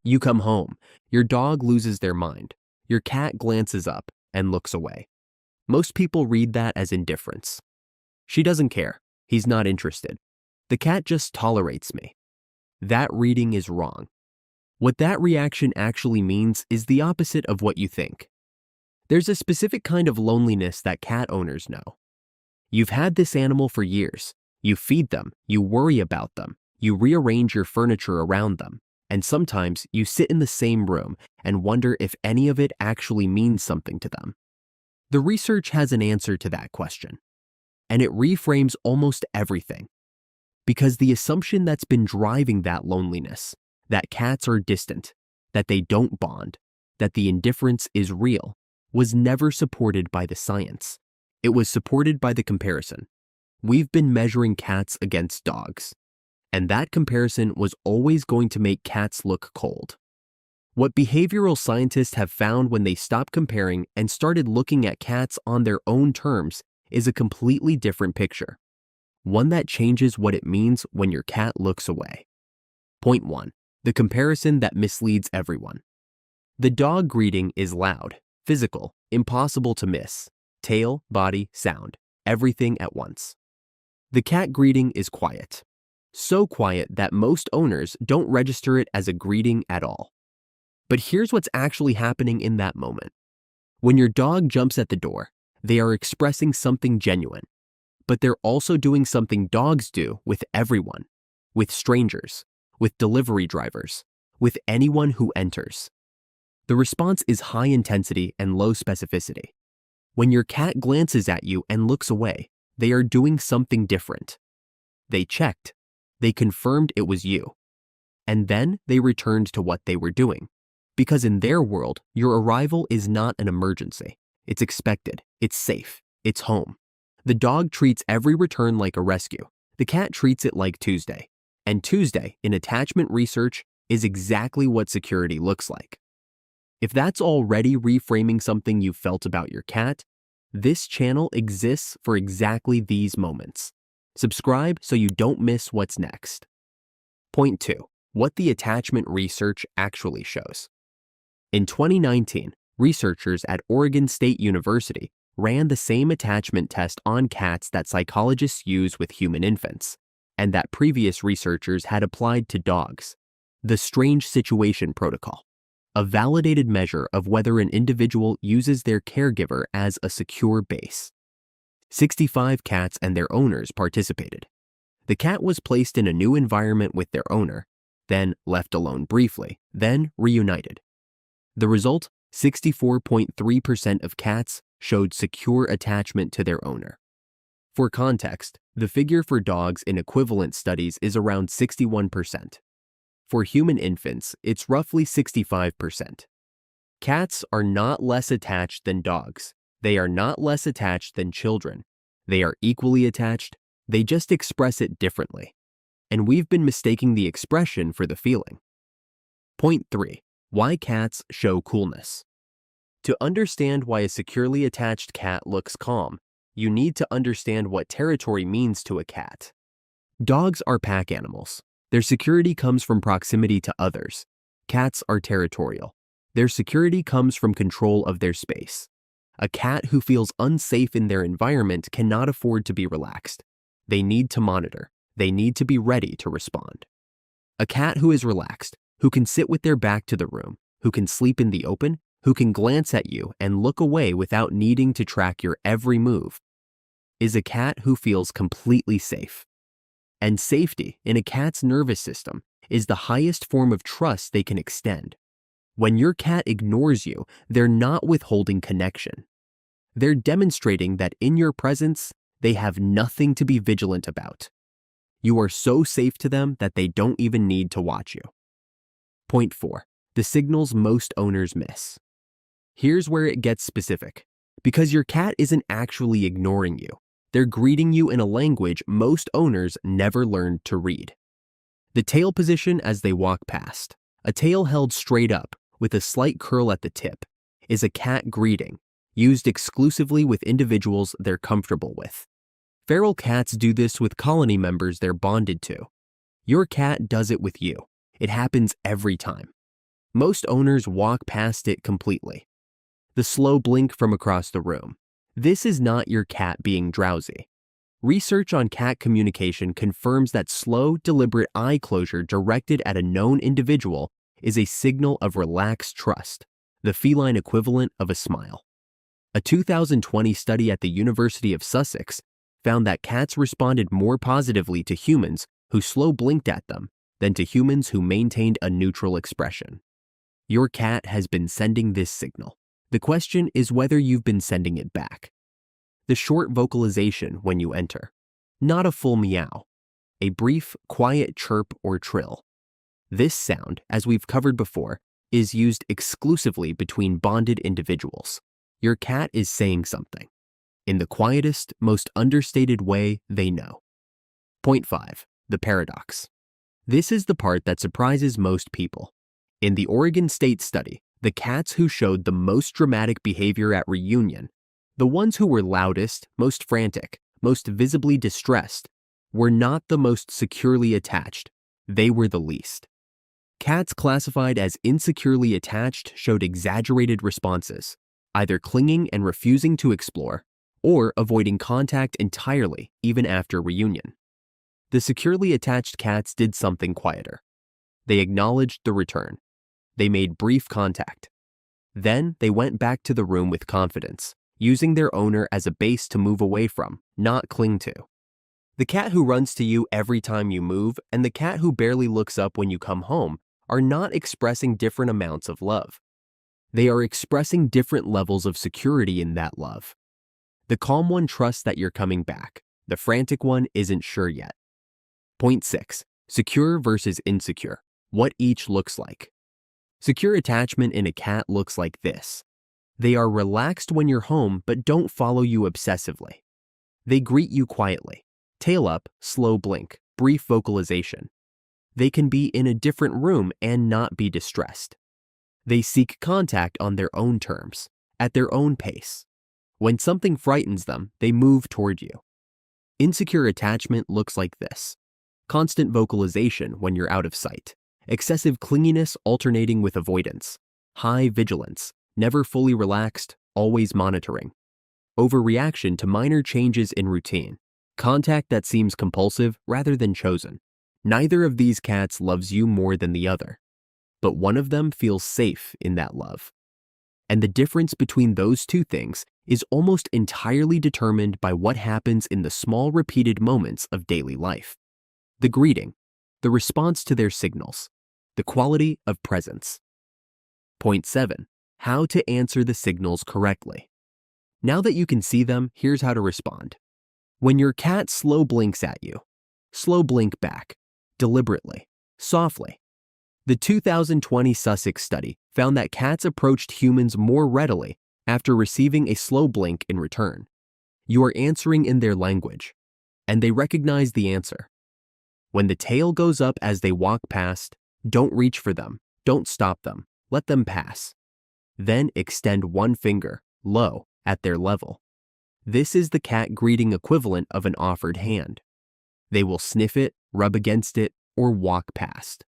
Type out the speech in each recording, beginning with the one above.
You come home. Your dog loses their mind. Your cat glances up and looks away. Most people read that as indifference. She doesn't care. He's not interested. The cat just tolerates me. That reading is wrong. What that reaction actually means is the opposite of what you think. There's a specific kind of loneliness that cat owners know. You've had this animal for years. You feed them, you worry about them, you rearrange your furniture around them, and sometimes you sit in the same room and wonder if any of it actually means something to them. The research has an answer to that question, and it reframes almost everything. Because the assumption that's been driving that loneliness, that cats are distant, that they don't bond, that the indifference is real, was never supported by the science. It was supported by the comparison. We've been measuring cats against dogs, and that comparison was always going to make cats look cold. What behavioral scientists have found when they stopped comparing and started looking at cats on their own terms is a completely different picture, one that changes what it means when your cat looks away. Point 1. The comparison that misleads everyone. The dog greeting is loud, physical, impossible to miss. Tail, body, sound, everything at once. The cat greeting is quiet. So quiet that most owners don't register it as a greeting at all. But here's what's actually happening in that moment. When your dog jumps at the door, they are expressing something genuine, but they're also doing something dogs do with everyone, with strangers, with delivery drivers, with anyone who enters. The response is high intensity and low specificity. When your cat glances at you and looks away, they are doing something different. They checked. They confirmed it was you. And then they returned to what they were doing. Because in their world, your arrival is not an emergency. It's expected. It's safe. It's home. The dog treats every return like a rescue. The cat treats it like Tuesday. And Tuesday, in attachment research, is exactly what security looks like. If that's already reframing something you've felt about your cat, this channel exists for exactly these moments. Subscribe so you don't miss what's next. Point 2. What the attachment research actually shows. In 2019, researchers at Oregon State University ran the same attachment test on cats that psychologists use with human infants, and that previous researchers had applied to dogs. The strange situation protocol. A validated measure of whether an individual uses their caregiver as a secure base. 65 cats and their owners participated. The cat was placed in a new environment with their owner, then left alone briefly, then reunited. The result, 64.3% of cats showed secure attachment to their owner. For context, the figure for dogs in equivalent studies is around 61%. For human infants, it's roughly 65%. Cats are not less attached than dogs. They are not less attached than children. They are equally attached. They just express it differently. And we've been mistaking the expression for the feeling. Point 3. Why cats show coolness. To understand why a securely attached cat looks calm, you need to understand what territory means to a cat. Dogs are pack animals. Their security comes from proximity to others. Cats are territorial. Their security comes from control of their space. A cat who feels unsafe in their environment cannot afford to be relaxed. They need to monitor. They need to be ready to respond. A cat who is relaxed, who can sit with their back to the room, who can sleep in the open, who can glance at you and look away without needing to track your every move, is a cat who feels completely safe. And safety in a cat's nervous system is the highest form of trust they can extend. When your cat ignores you, they're not withholding connection. They're demonstrating that in your presence, they have nothing to be vigilant about. You are so safe to them that they don't even need to watch you. Point 4. The signals most owners miss. Here's where it gets specific. Because your cat isn't actually ignoring you. They're greeting you in a language most owners never learned to read. The tail position as they walk past, a tail held straight up with a slight curl at the tip, is a cat greeting, used exclusively with individuals they're comfortable with. Feral cats do this with colony members they're bonded to. Your cat does it with you. It happens every time. Most owners walk past it completely. The slow blink from across the room. This is not your cat being drowsy. Research on cat communication confirms that slow, deliberate eye closure directed at a known individual is a signal of relaxed trust, the feline equivalent of a smile. A 2020 study at the University of Sussex found that cats responded more positively to humans who slow blinked at them than to humans who maintained a neutral expression. Your cat has been sending this signal. The question is whether you've been sending it back. The short vocalization when you enter. Not a full meow. A brief, quiet chirp or trill. This sound, as we've covered before, is used exclusively between bonded individuals. Your cat is saying something in the quietest, most understated way they know. Point 5. The paradox. This is the part that surprises most people. In the Oregon State study, the cats who showed the most dramatic behavior at reunion, the ones who were loudest, most frantic, most visibly distressed, were not the most securely attached. They were the least. Cats classified as insecurely attached showed exaggerated responses, either clinging and refusing to explore, or avoiding contact entirely, even after reunion. The securely attached cats did something quieter. They acknowledged the return. They made brief contact. Then they went back to the room with confidence, using their owner as a base to move away from, not cling to. The cat who runs to you every time you move and the cat who barely looks up when you come home are not expressing different amounts of love. They are expressing different levels of security in that love. The calm one trusts that you're coming back. The frantic one isn't sure yet. Point 6. Secure versus insecure. What each looks like. Secure attachment in a cat looks like this. They are relaxed when you're home but don't follow you obsessively. They greet you quietly. Tail up, slow blink, brief vocalization. They can be in a different room and not be distressed. They seek contact on their own terms, at their own pace. When something frightens them, they move toward you. Insecure attachment looks like this. Constant vocalization when you're out of sight. Excessive clinginess alternating with avoidance. High vigilance. Never fully relaxed, always monitoring. Overreaction to minor changes in routine. Contact that seems compulsive rather than chosen. Neither of these cats loves you more than the other, but one of them feels safe in that love. And the difference between those two things is almost entirely determined by what happens in the small repeated moments of daily life. The greeting, the response to their signals, the quality of presence. Point 7. How to answer the signals correctly. Now that you can see them, here's how to respond. When your cat slow blinks at you, slow blink back, deliberately, softly. The 2020 Sussex study found that cats approached humans more readily after receiving a slow blink in return. You are answering in their language, and they recognize the answer. When the tail goes up as they walk past, don't reach for them, don't stop them, let them pass. Then extend one finger, low, at their level. This is the cat greeting equivalent of an offered hand. They will sniff it, rub against it, or walk past.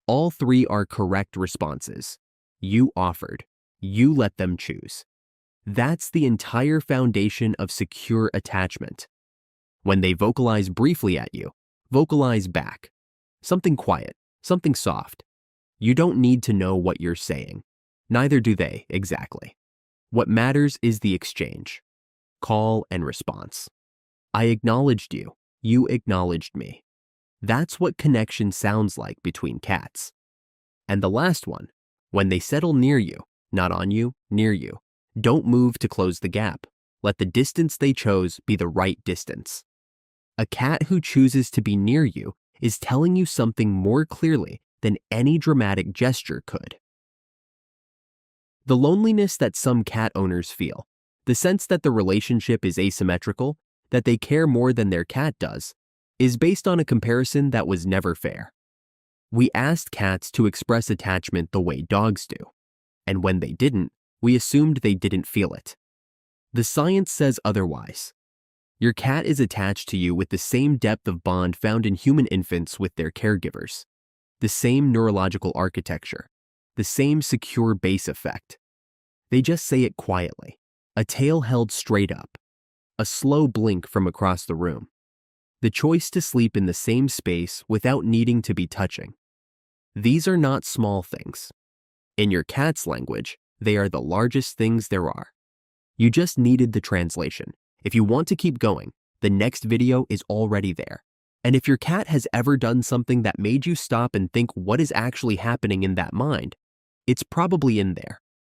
All three are correct responses. You offered. You let them choose. That's the entire foundation of secure attachment. When they vocalize briefly at you, vocalize back. Something quiet, something soft. You don't need to know what you're saying. Neither do they, exactly. What matters is the exchange. Call and response. I acknowledged you. You acknowledged me. That's what connection sounds like between cats. And the last one, when they settle near you, not on you, near you, don't move to close the gap. Let the distance they chose be the right distance. A cat who chooses to be near you is telling you something more clearly than any dramatic gesture could. The loneliness that some cat owners feel, the sense that the relationship is asymmetrical, that they care more than their cat does, is based on a comparison that was never fair. We asked cats to express attachment the way dogs do, and when they didn't, we assumed they didn't feel it. The science says otherwise. Your cat is attached to you with the same depth of bond found in human infants with their caregivers, the same neurological architecture, the same secure base effect. They just say it quietly. A tail held straight up. A slow blink from across the room. The choice to sleep in the same space without needing to be touching. These are not small things. In your cat's language, they are the largest things there are. You just needed the translation. If you want to keep going, the next video is already there. And if your cat has ever done something that made you stop and think what is actually happening in that mind, it's probably in there.